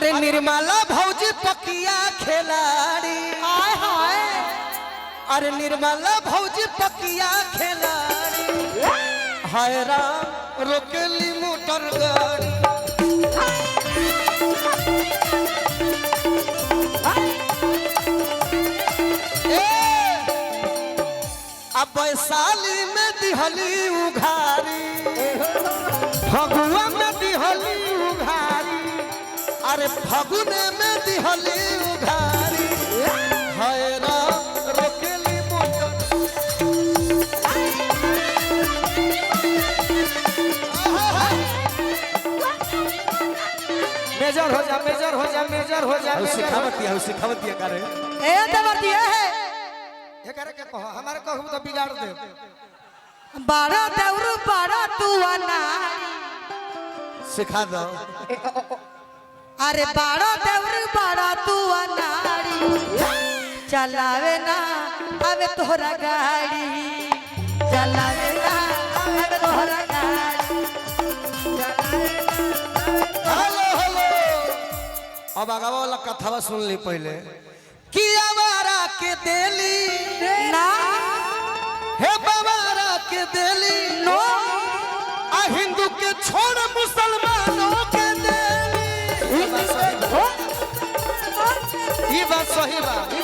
अरे निर्मला भौजी पकिया खिलाड़ी हाय हाय अरे निर्मला भौजी पकिया खिलाड़ी हाय राम रोकेली मोटर गाड़ी अब वैशाली में दिहली उघारी फगुआ में दिहली उघारी अरे फगुने में दिहली उघारी हाय राम रोकेली मोटर मेजर हो जा मेजर हो जा मेजर हो जा सिखावत दिया करे ए देवर दिया है ये करे के कहो हमारे कहू तो बिगाड़ दे बारा देवर बारा तू अनारी सिखा दो अरे बारा देवर बारा तू अनारी चलावे ना आवे तोहरा गाड़ी चलावे ना आवे तोहरा गाड़ी हेलो हेलो अब आगे वाला कथावा सुन ली पहले कि आवारा के देली ना हे बाबारा के देली नो आ हिंदू के छोड़ मुसलमानों के देली ये बात सही बात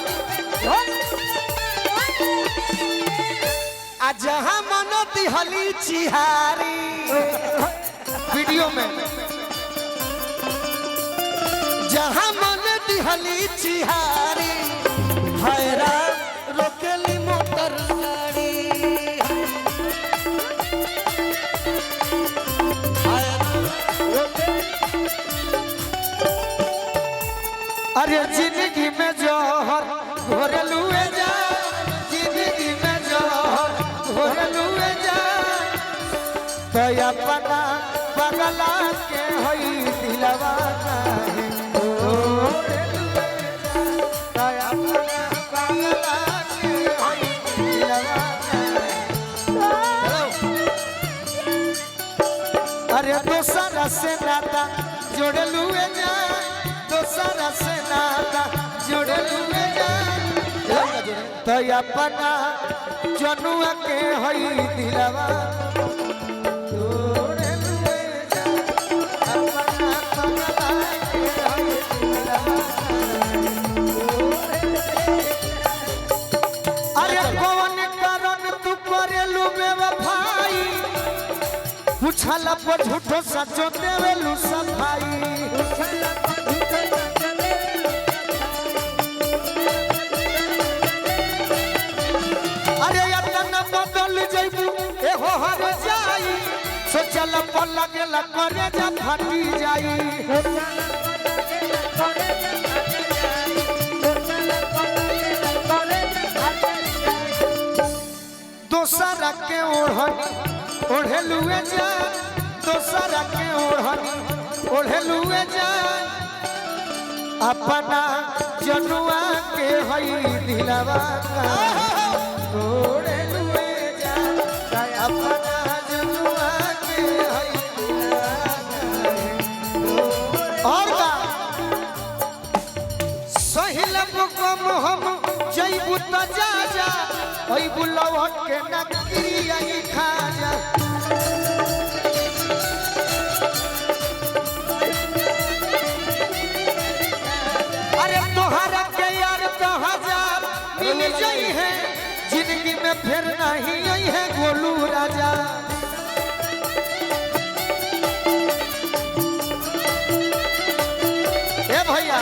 आ जहां मनो दिहली चिहारी वीडियो में जहां मन दिहली चिहारी हैरा रोकेली मोटर गाड़ी अरे जिंदगी में जोहर घोरलुए जा जिंदगी में जोहर घोरलुए जा तो अपना बगला के होई दिलवा काहे घोरलुए जा तो अपना बगला के होई दिलवा काहे अरे दोसरा से नाता जोड़लुए जा दोसरा से नाता जोड़लुए जा तो अपना जनुआ के होई दिलवा जोड़लुए जा अपना बगला के होई दिलवा अरे कौन कारण तू करेलू बेवफाई पूछला पर झूठो सचो देवेलू सफाई अरे यातना बदल जइबू एहो हर जाई सोचल पर लगेला करे जा फाटी जाई दोसरा के ओढ़लुए जा दोसरा के ओढ़लुए जा अपना जनुआ के हई दिलवा ओढ़लुए जा अपना जनुआ के हई और का सही लब कम हम जइबू त जा जा ओई बुलवट के नकरी आई खा जा अरे तोहरा के यार कहाँ जा मिल जाई है जिंदगी में फिर नहीं आई है गोलू राजा ए भैया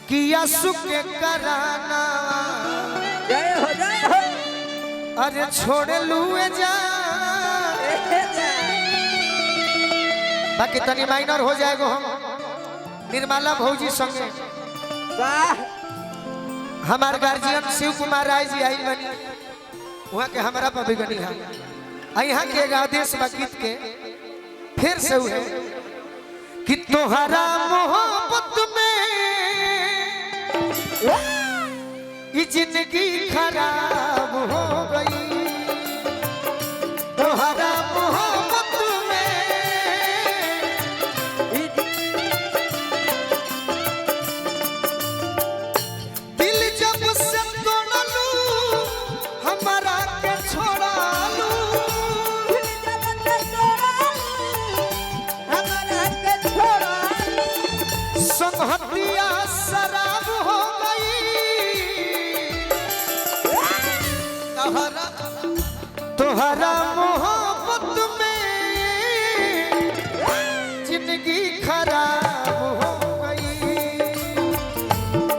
किया सुख के कराना जय हो अरे छोड़ लुए जा बाकी तनी माइनर हो जाएगा हम निर्मला भौजी संगे वाह हमार गार्जियन शिव कुमार राय जी आई बनी वहाँ के हमारा पर भी गनी है यहाँ के आदेश गीत के फिर से हुए कि तोहरा मोहब्बत में ये जिंदगी खराब हो गई तोहरा मोहब्बत में तोहरा मोहब्बत में जिंदगी खराब हो गई।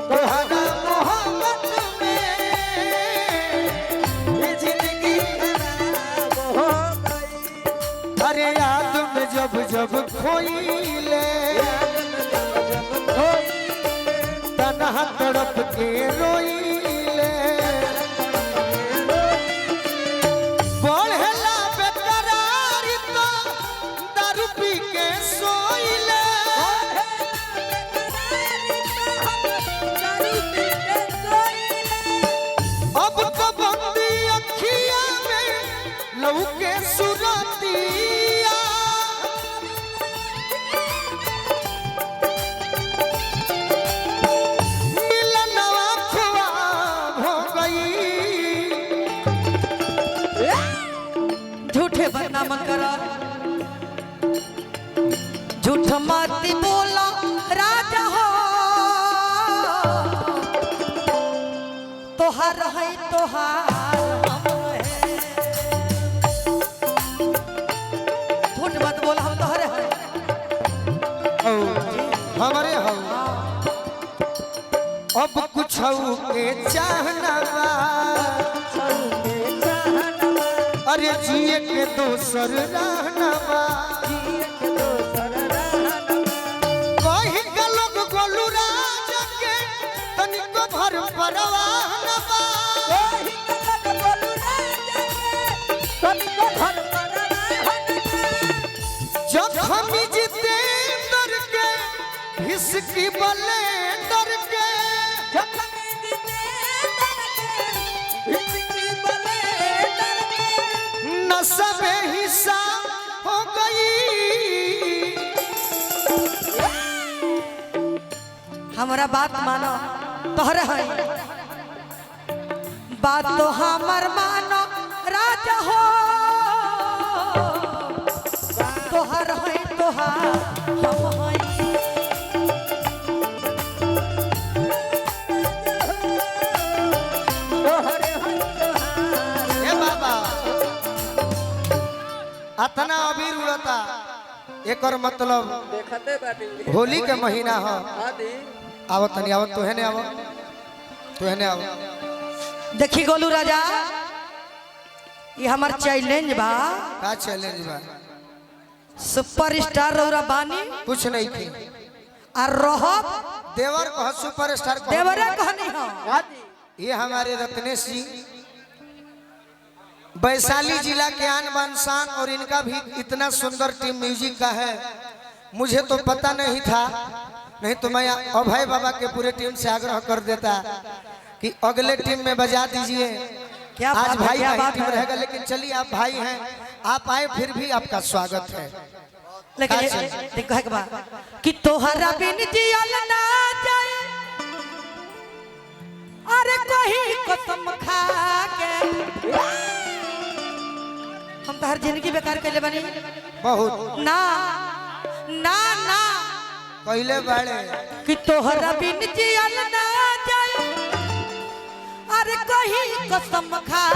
तोहरा मोहब्बत में ये जिंदगी खराब हो गई। अरे याद में जब जब खोइले तन्हा तड़प के रोइले। बढ़ला बेकरारी तो दारू पी के सोइले। अब तो बंदी अखिया में लौके सुरतिया। मिलनवा ख्वाब हो गई। झूठे बदनाम करो, झूठ मत बोलो राजा हो। तोहार है तोहार हम है। झूठ मत बोलो, हम तोहरे हैं। हमारे हो अब कुछ के चाहना बा। अरे जिए के दोसर रहना बा। कहीं के लोग गोलू राजा के तनिको भर परवाह न बा। जब हम जितेंद्र के हिसकी बलेंदर के नसब हिस्सा हो गई। हमारा बात मानो, तोहरे है बात तो हमर मानो राजा हो। तोहर है तोहार हम है। ए बाबा अतना अबीर उड़ता एकर मतलब देखते बाटी होली के महीना हो। आदि आवत तनी आवत तो है ने आवत तो है ने आवत। देखी गोलू राजा, ये हमार चैलेंज बा। का चैलेंज बा? सुपरस्टार रौरा बानी कुछ नहीं थी। और रहब देवर कह सुपरस्टार कह। देवरे कहनी हो। आदि ये हमारे रत्नेश जी वैशाली जिला के आन बान शान, और इनका भी इतना सुंदर टीम म्यूजिक का है। मुझे तो पता नहीं था, नहीं तो मैं अभय बाबा के पूरे टीम से आग्रह कर देता कि अगले टीम में बजा दीजिए। क्या आज बात है, भाई क्या का बात टीम है। रहेगा, लेकिन चलिए आप भाई हैं, आप आए फिर भी आपका स्वागत है। लेकिन अच्छा। देखो है बा कि तोहरा बिन जियल ना जाए। अरे कहीं कसम खा के हम तो हर जिंदगी बेकार कर ले बनी। बहुत ना ना ना पहले बड़े कि तोहरा बिन जियल ना जाए। अरे कहीं कसम खा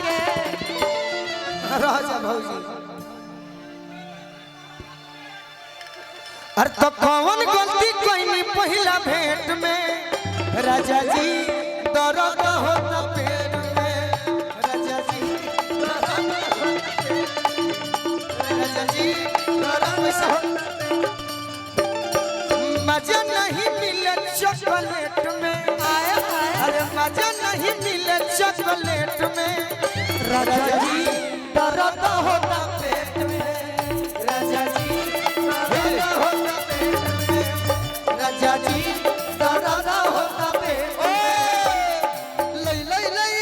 के राजा भौजी। अरे तो कौन गलती कोई नहीं पहला भेंट में राजा जी दर्द होता पेट में। राजा जी राजा जी दर्द होता। मजा नहीं मिले चॉकलेट में। आया आया अरे मजा नहीं मिले चॉकलेट में। राजा जी दर्द होता पेट में। राजा जी दर्द होता पेट में। राजा जी दर्द होता पेट में। लई लई लई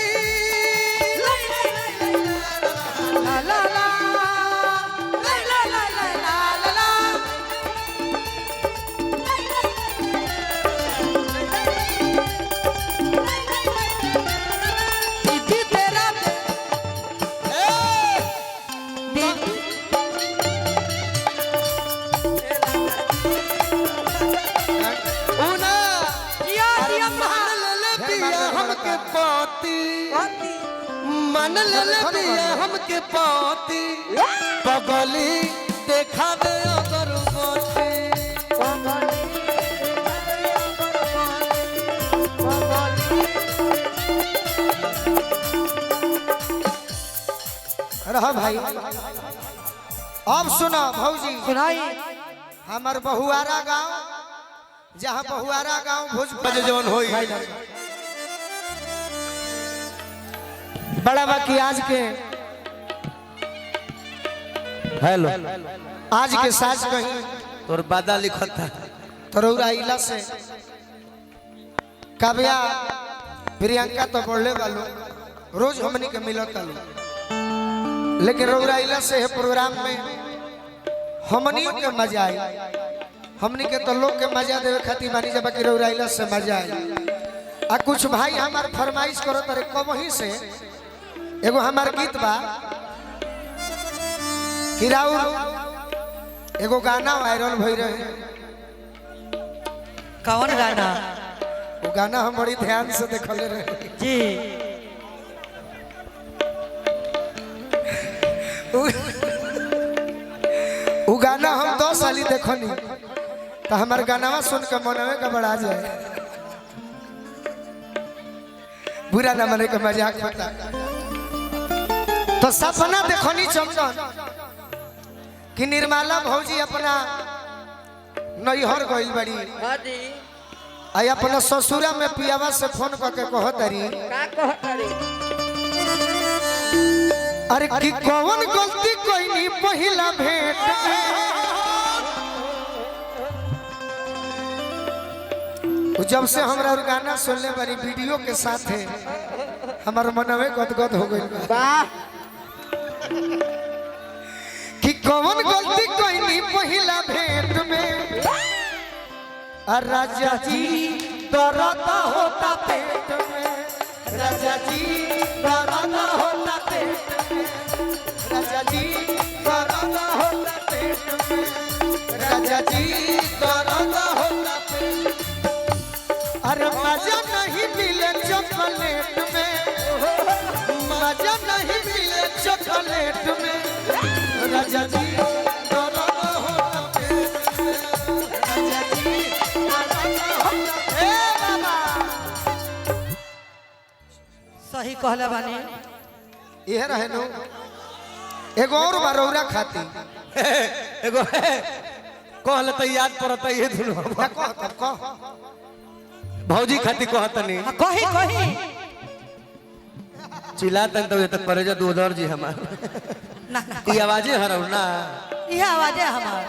ला ला ला ला ला ला ला ला ला। दीदी तेरा मान ले दिया हमके पाती पगली देखा दे अगरबत्ती रहा भाई अब सुना भौजी सुनाई हमार बहुआरा गांव जहाँ बहुआरा गांव भोजपुर जवन होई बड़ा बाकी आज के हेलो आज के साज कहीं तोर बादा लिखत था तरौरा इला से काव्या प्रियंका तो बोले वालो रोज हमनी के मिलत लो लेकिन रौरा इला से है प्रोग्राम में हमनी के मजा आई हमनी के तो लोग के मजा देवे खातिर मानी जब कि रौरा इला से मजा आई आ कुछ भाई हमार फरमाइश करो तरे कब ही से एगो हमार गीत बा कि राउर एगो गाना वायरल भई रहे कौन गाना वो गाना हम बड़ी ध्यान से देखले रहे जी वो गाना हम 2 साली देखनी तो हमारे गाना सुन के मनवे का बड़ा जाए बुरा ना मने के मजाक होता तो सपना देखनी चमचन कि निर्मला भौजी अपना नैहर गइल बड़ी आई अपना ससुरा में पियावा से फोन करके कहतरी अरे कि कौन गलती कोई नहीं पहिला भेंट जब से हमरा और गाना सुनले बारी वीडियो के साथ है हमार मनवे गदगद हो गइल बा कि कौन गलती कोई नहीं पहिला भेंट में राजा जी दर्द होता पेट में राजा जी दर्द होता पेट में राजा जी दर्द होता पेट में राजा जी दर्द होता पेट अरे मजा नहीं मिले चॉकलेट में मजा नहीं मिले चॉकलेट में राजा जी दर्द होता पेट में राजा जी सही कहले बानी यह रहे नो एगो और बरौरा खाती एगो कहले त याद पड़त ये दुनु कह तब कह भौजी खाती कहत नहीं कही कही चिल्लातन तो ये तक परेजा दूधर जी हमार ना ना ई आवाजे हरौ ना यह आवाज है हमार